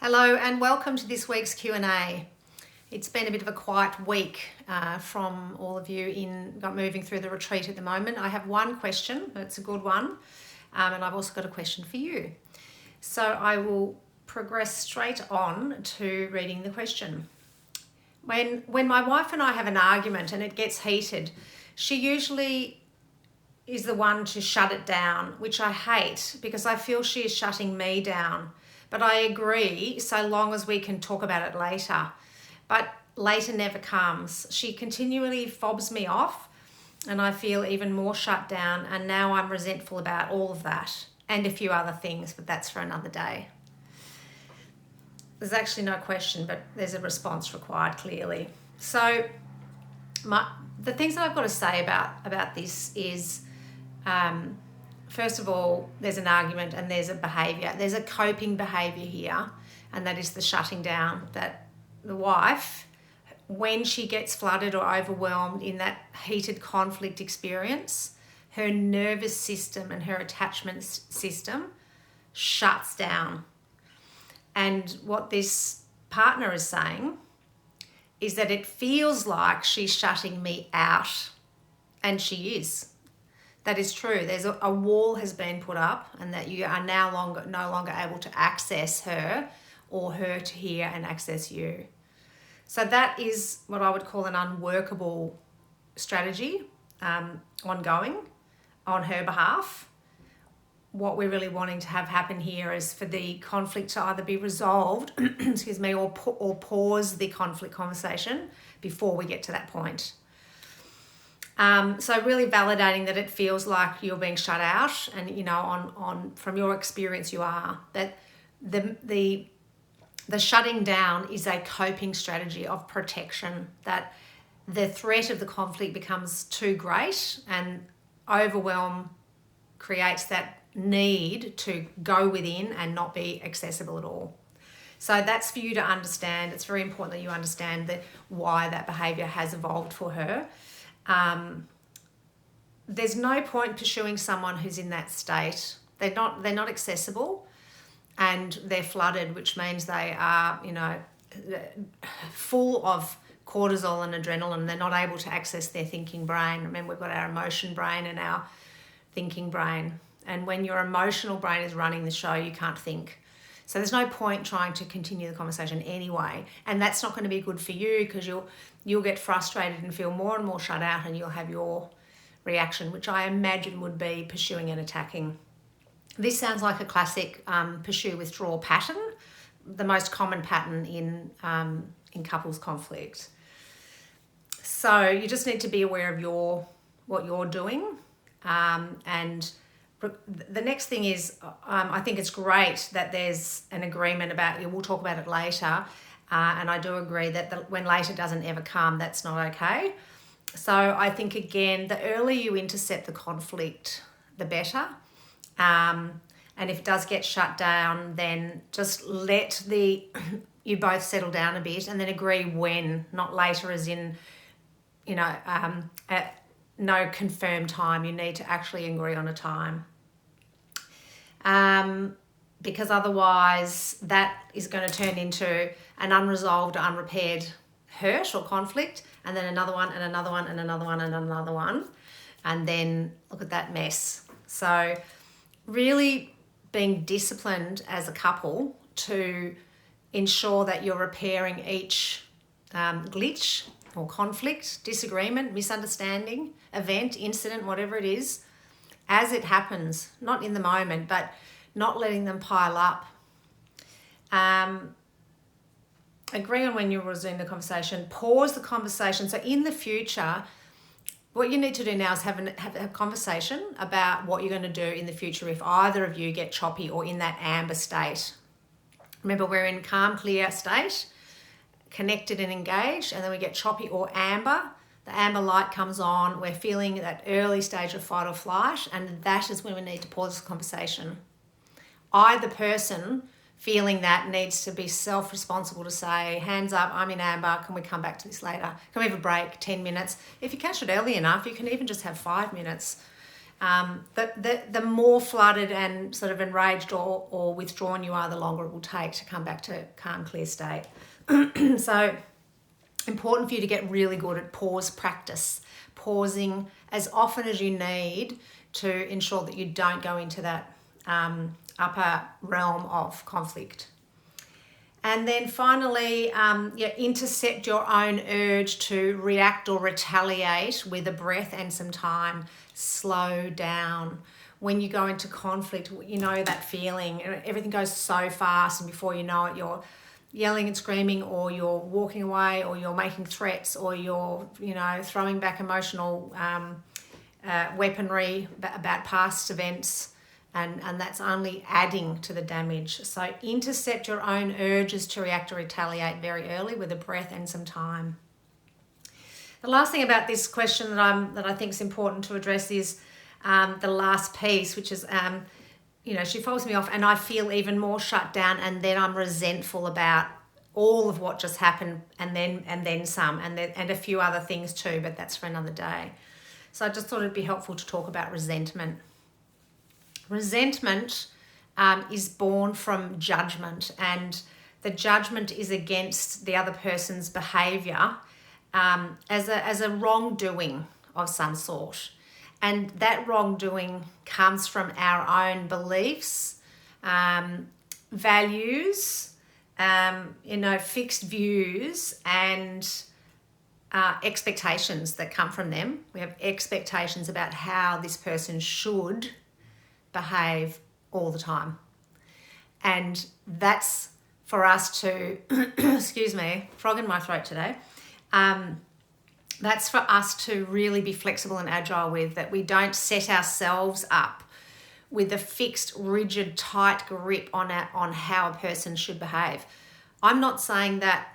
Hello and welcome to this week's Q&A. It's been a bit of a quiet week from all of you moving through the retreat at the moment. I have one question, but it's a good one, and I've also got a question for you. So I will progress straight on to reading the question. When my wife and I have an argument and it gets heated, she usually is the one to shut it down, which I hate because I feel she is shutting me down. But I agree, so long as we can talk about it later. But later never comes. She continually fobs me off and I feel even more shut down, and now I'm resentful about all of that and a few other things, but that's for another day. There's actually no question, but there's a response required clearly. So the things that I've got to say about this is, first of all, there's an argument and there's a behaviour. There's a coping behaviour here, and that is the shutting down. That the wife, when she gets flooded or overwhelmed in that heated conflict experience, her nervous system and her attachment system shuts down. And what this partner is saying is that it feels like she's shutting me out, and she is. That is true. There's a wall has been put up, and that you are no longer able to access her, or her to hear and access you. So that is what I would call an unworkable strategy ongoing on her behalf. What we're really wanting to have happen here is for the conflict to either be resolved, or pause the conflict conversation before we get to that point. So really validating that it feels like you're being shut out, and on from your experience you are, that the shutting down is a coping strategy of protection, that the threat of the conflict becomes too great and overwhelm creates that need to go within and not be accessible at all. So that's for you to understand. It's very important that you understand why that behaviour has evolved for her. There's no point pursuing someone who's in that state. They're not accessible, and they're flooded, which means they are, full of cortisol and adrenaline. They're not able to access their thinking brain. Remember, we've got our emotion brain and our thinking brain. And when your emotional brain is running the show, you can't think. So there's no point trying to continue the conversation anyway. And that's not going to be good for you, because you'll get frustrated and feel more and more shut out, and you'll have your reaction, which I imagine would be pursuing and attacking. This sounds like a classic pursue withdraw pattern, the most common pattern in couples conflict. So you just need to be aware of what you're doing, and the next thing is, I think it's great that there's an agreement about, we'll talk about it later, and I do agree that when later doesn't ever come, that's not okay. So I think, again, the earlier you intercept the conflict, the better. And if it does get shut down, then just let you both settle down a bit, and then agree when, not later as in, at no confirmed time. You need to actually agree on a time. Because otherwise that is going to turn into an unresolved or unrepaired hurt or conflict, and then another one and another one and another one and another one, and then look at that mess. So really being disciplined as a couple to ensure that you're repairing each glitch or conflict, disagreement, misunderstanding, event, incident, whatever it is, as it happens, not in the moment, but not letting them pile up. Agree on when you resume the conversation. Pause the conversation. So in the future, what you need to do now is have a conversation about what you're going to do in the future if either of you get choppy or in that amber state. Remember, we're in calm, clear state, connected and engaged, and then we get choppy or amber. The amber light comes on. We're feeling that early stage of fight or flight, and that is when we need to pause the conversation. Either person feeling that needs to be self-responsible to say, hands up, I'm in amber, can we come back to this later? Can we have a break, 10 minutes? If you catch it early enough, you can even just have 5 minutes. The more flooded and sort of enraged or withdrawn you are, the longer it will take to come back to calm, clear state. So important for you to get really good at pause practice, pausing as often as you need to ensure that you don't go into that upper realm of conflict. And then finally, intercept your own urge to react or retaliate with a breath and some time. Slow down. When you go into conflict, you know that feeling. Everything goes so fast, and before you know it, you're yelling and screaming, or you're walking away, or you're making threats, or you're, throwing back emotional weaponry about past events. And that's only adding to the damage. So intercept your own urges to react or retaliate very early with a breath and some time. The last thing about this question that I think is important to address is the last piece, which is, she follows me off and I feel even more shut down, and then I'm resentful about all of what just happened, and then some, and a few other things too, but that's for another day. So I just thought it'd be helpful to talk about resentment. Resentment is born from judgment, and the judgment is against the other person's behaviour as a wrongdoing of some sort. And that wrongdoing comes from our own beliefs, values, fixed views, and expectations that come from them. We have expectations about how this person should behave all the time. And that's for us to, excuse me, frog in my throat today. That's for us to really be flexible and agile with, that we don't set ourselves up with a fixed, rigid, tight grip on how a person should behave. I'm not saying that,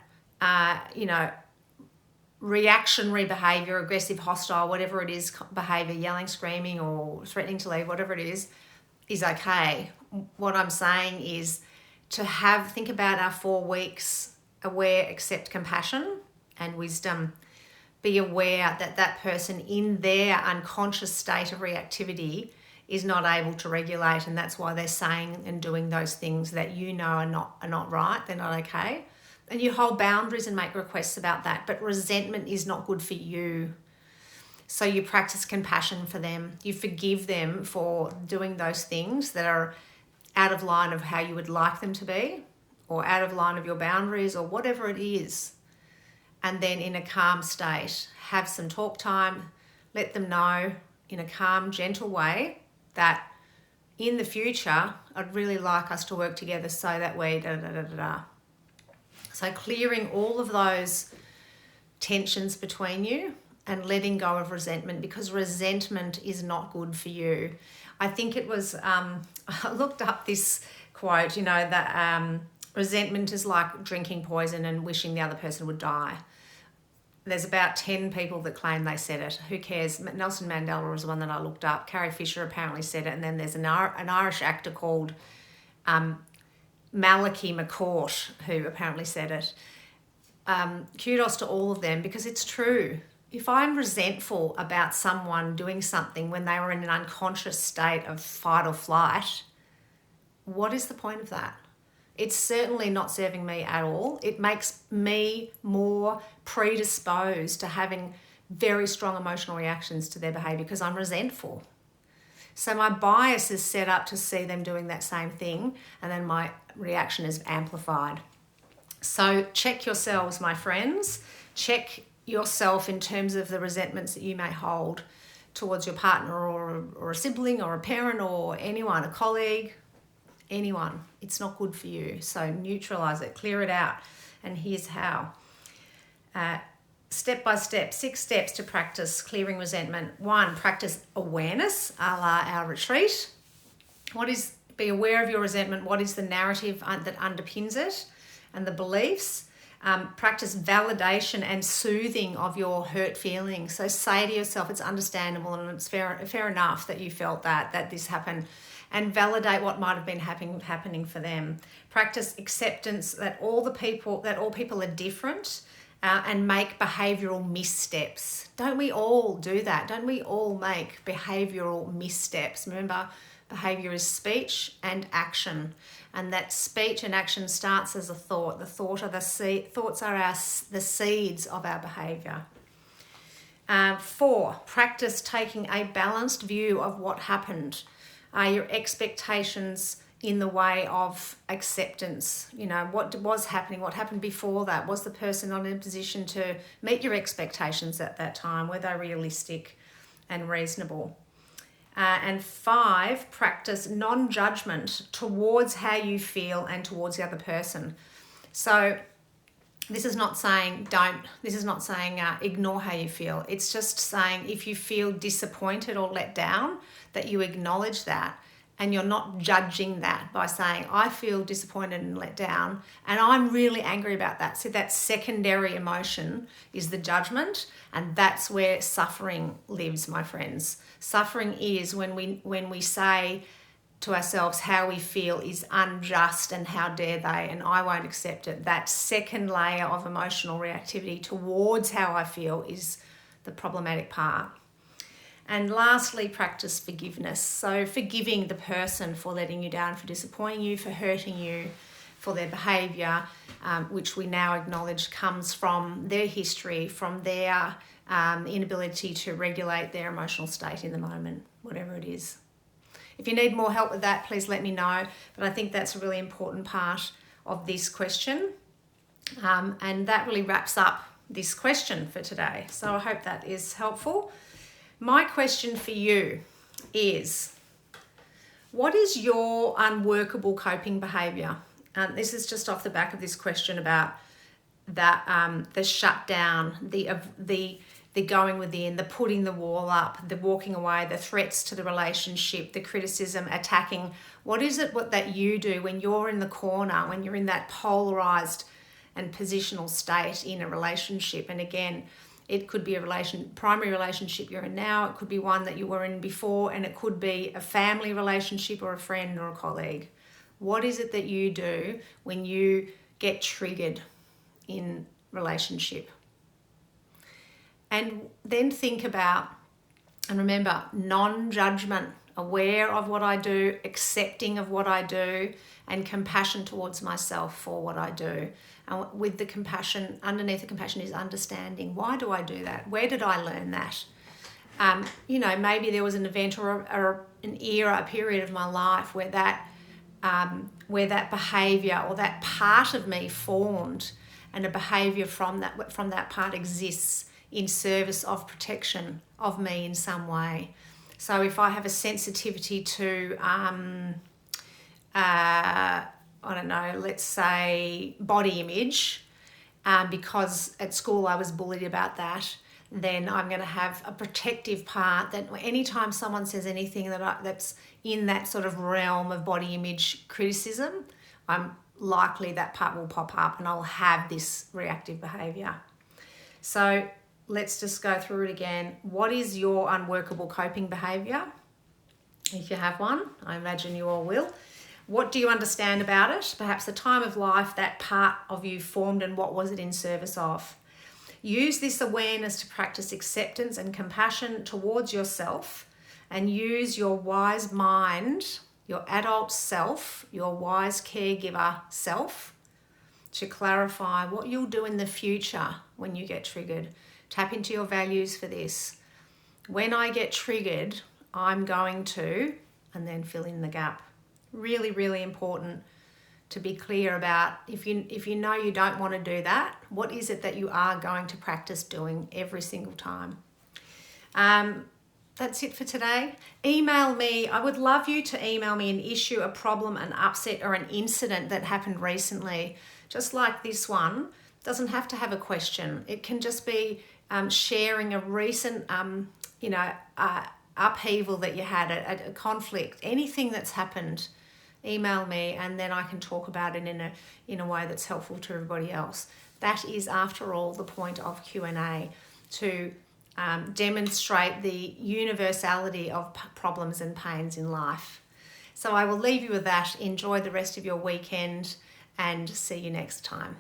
reactionary behaviour, aggressive, hostile, whatever it is, behaviour, yelling, screaming, or threatening to leave, whatever it is okay. What I'm saying is to think about our 4 weeks: aware, accept, compassion, and wisdom. Be aware that that person in their unconscious state of reactivity is not able to regulate, and that's why they're saying and doing those things that are not right, they're not okay. And you hold boundaries and make requests about that, but resentment is not good for you. So you practice compassion for them. You forgive them for doing those things that are out of line of how you would like them to be, or out of line of your boundaries, or whatever it is. And then in a calm state, have some talk time, let them know in a calm, gentle way that in the future, I'd really like us to work together so that we da-da-da-da-da. So clearing all of those tensions between you and letting go of resentment, because resentment is not good for you. I think it was, I looked up this quote, that resentment is like drinking poison and wishing the other person would die. There's about 10 people that claim they said it. Who cares? Nelson Mandela was one that I looked up. Carrie Fisher apparently said it. And then there's an Irish actor called Malachy McCourt who apparently said it. Kudos to all of them, because it's true. If I'm resentful about someone doing something when they were in an unconscious state of fight or flight, what is the point of that? It's certainly not serving me at all. It makes me more predisposed to having very strong emotional reactions to their behaviour because I'm resentful. So my bias is set up to see them doing that same thing, and then my reaction is amplified. So check yourselves, my friends. Check yourself in terms of the resentments that you may hold towards your partner or a sibling or a parent or anyone, a colleague, anyone. It's not good for you. So neutralize it, clear it out. And here's how. Step by step, 6 steps to practice clearing resentment. 1, practice awareness, a la our retreat. Be aware of your resentment. What is the narrative that underpins it and the beliefs? Practice validation and soothing of your hurt feelings. So say to yourself, it's understandable and it's fair enough that you felt that this happened, and validate what might have been happening for them. Practice acceptance that all people are different, and make behavioural missteps. Don't we all do that? Don't we all make behavioural missteps? Remember, behaviour is speech and action, and that speech and action starts as a thought. The thoughts are the seeds of our behaviour. 4, practice taking a balanced view of what happened. Are your expectations in the way of acceptance? You know, what was happening? What happened before that? Was the person not in a position to meet your expectations at that time? Were they realistic and reasonable? And 5, practice non-judgment towards how you feel and towards the other person. So this is not saying ignore how you feel. It's just saying if you feel disappointed or let down, that you acknowledge that, and you're not judging that by saying, I feel disappointed and let down, and I'm really angry about that. So that secondary emotion is the judgment, and that's where suffering lives, my friends. Suffering is when we say to ourselves how we feel is unjust and how dare they, and I won't accept it. That second layer of emotional reactivity towards how I feel is the problematic part. And lastly, practice forgiveness. So forgiving the person for letting you down, for disappointing you, for hurting you, for their behaviour, which we now acknowledge comes from their history, from their inability to regulate their emotional state in the moment, whatever it is. If you need more help with that, please let me know. But I think that's a really important part of this question. And that really wraps up this question for today. So I hope that is helpful. My question for you is, what is your unworkable coping behaviour? This is just off the back of this question about that the shutdown, the going within, the putting the wall up, the walking away, the threats to the relationship, the criticism, attacking. What is it that you do when you're in the corner, when you're in that polarised and positional state in a relationship? And again, it could be a primary relationship you're in now, it could be one that you were in before, and it could be a family relationship or a friend or a colleague. What is it that you do when you get triggered in relationship? And then think about, and remember, non-judgment, aware of what I do, accepting of what I do, and compassion towards myself for what I do. And with the compassion, underneath the compassion is understanding. Why do I do that? Where did I learn that? Maybe there was an event or an era, a period of my life where that behaviour or that part of me formed, and a behaviour from that part exists in service of protection of me in some way. So if I have a sensitivity to, let's say body image, because at school I was bullied about that, then I'm going to have a protective part that anytime someone says anything that's in that sort of realm of body image criticism, I'm likely that part will pop up and I'll have this reactive behaviour. So let's just go through it again. What is your unworkable coping behaviour? If you have one, I imagine you all will. What do you understand about it? Perhaps the time of life that part of you formed, and what was it in service of? Use this awareness to practice acceptance and compassion towards yourself, and use your wise mind, your adult self, your wise caregiver self, to clarify what you'll do in the future when you get triggered. Tap into your values for this. When I get triggered, I'm going to, and then fill in the gap. Really, really important to be clear about, if you know you don't want to do that, what is it that you are going to practice doing every single time? That's it for today. Email me. I would love you to email me an issue, a problem, an upset, or an incident that happened recently, just like this one. Doesn't have to have a question. It can just be sharing a recent upheaval that you had, a conflict, anything that's happened. Email me, and then I can talk about it in a way that's helpful to everybody else. That is, after all, the point of Q&A, to demonstrate the universality of problems and pains in life. So I will leave you with that. Enjoy the rest of your weekend, and see you next time.